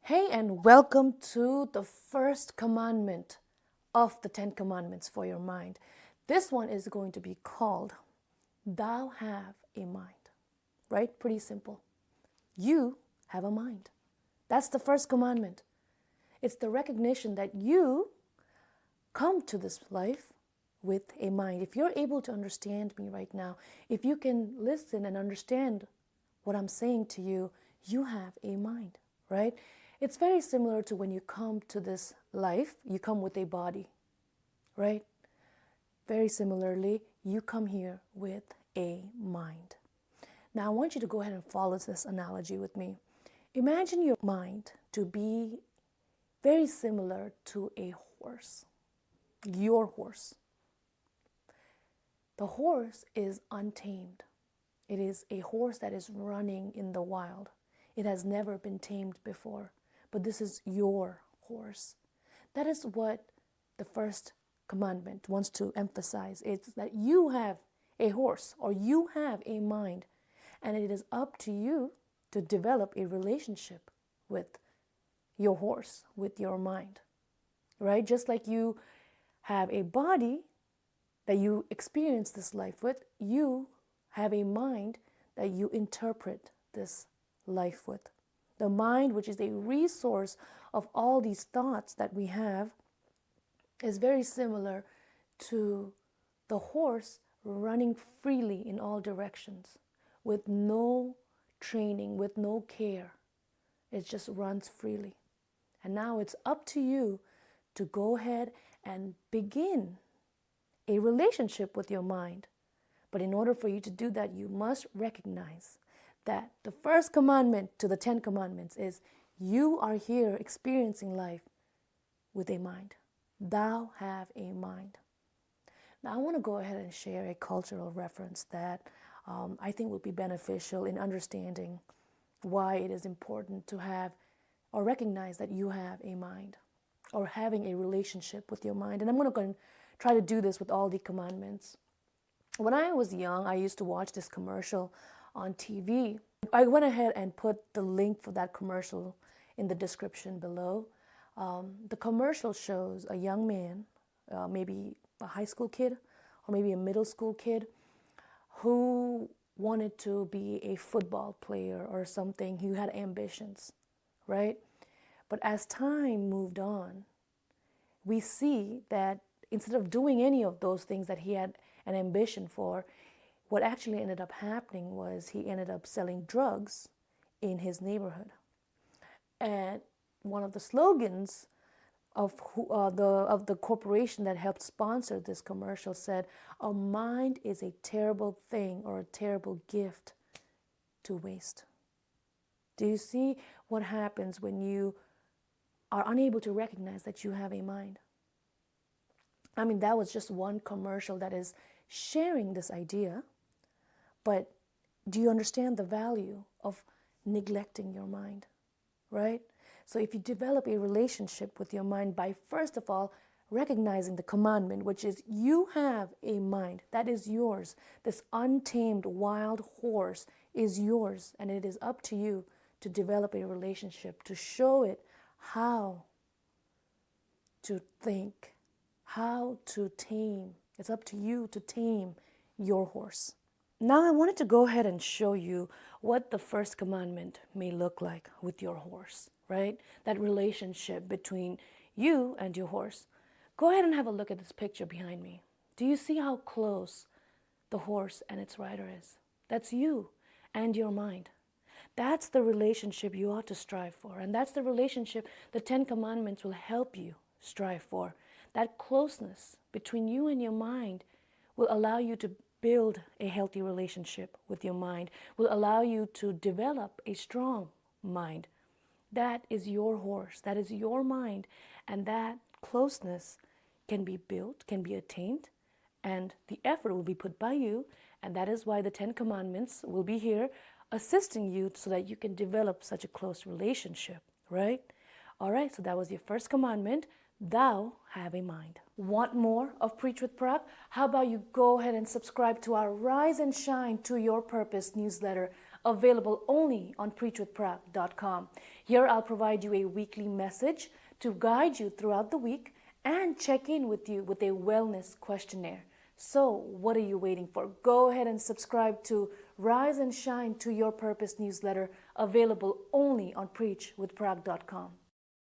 Hey, and welcome to the first commandment of the 10 Commandments for your mind. This one is going to be called, Thou have a mind. Right? Pretty simple. You have a mind. That's the first commandment. It's the recognition that you come to this life with a mind. If you're able to understand me right now, if you can listen and understand what I'm saying to you, you have a mind, right? It's very similar to when you come to this life, you come with a body, right? Very similarly, you come here with a mind. Now, I want you to go ahead and follow this analogy with me. Imagine your mind to be very similar to a horse, your horse. The horse is untamed. It is a horse that is running in the wild. It has never been tamed before, but this is your horse. That is what the first commandment wants to emphasize. It's that you have a horse or you have a mind, and it is up to you to develop a relationship with your horse, with your mind, right? Just like you have a body that you experience this life with, you have a mind that you interpret this life with. The mind, which is a resource of all these thoughts that we have, is very similar to the horse running freely in all directions with no training, with no care. It just runs freely. And now it's up to you to go ahead and begin a relationship with your mind. But in order for you to do that, you must recognize that the first commandment to the 10 commandments is you are here experiencing life with a mind. Thou have a mind. Now, I want to go ahead and share a cultural reference that I think will be beneficial in understanding why it is important to have or recognize that you have a mind or having a relationship with your mind. And I'm going to go and try to do this with all the commandments. When I was young, I used to watch this commercial on TV. I went ahead and put the link for that commercial in the description below. The commercial shows a young man, maybe a high school kid or maybe a middle school kid, who wanted to be a football player or something. He had ambitions, right? But as time moved on, we see that instead of doing any of those things that he had an ambition for, what actually ended up happening was he ended up selling drugs in his neighborhood. And one of the slogans of the corporation that helped sponsor this commercial said, "A mind is a terrible thing or a terrible gift to waste." Do you see what happens when you are unable to recognize that you have a mind? I mean, that was just one commercial that is sharing this idea, but do you understand the value of neglecting your mind, right? So if you develop a relationship with your mind by, first of all, recognizing the commandment, which is you have a mind, that is yours. This untamed wild horse is yours, and it is up to you to develop a relationship, to show it how to think, how to tame. It's up to you to tame your horse. Now I wanted to go ahead and show you what the first commandment may look like with your horse, right? That relationship between you and your horse. Go ahead and have a look at this picture behind me. Do you see how close the horse and its rider is? That's you and your mind. That's the relationship you ought to strive for. And that's the relationship the 10 Commandments will help you strive for. That closeness between you and your mind will allow you to build a healthy relationship with your mind, will allow you to develop a strong mind. That is your horse, that is your mind, and that closeness can be built, can be attained, and the effort will be put by you, and that is why the 10 Commandments will be here assisting you so that you can develop such a close relationship, right? All right, so that was your first commandment. Thou have a mind. Want more of Preach with Prab? How about you go ahead and subscribe to our Rise and Shine to Your Purpose newsletter, available only on preachwithprab.com. Here I'll provide you a weekly message to guide you throughout the week and check in with you with a wellness questionnaire. So, what are you waiting for? Go ahead and subscribe to Rise and Shine to Your Purpose newsletter, available only on preachwithprag.com.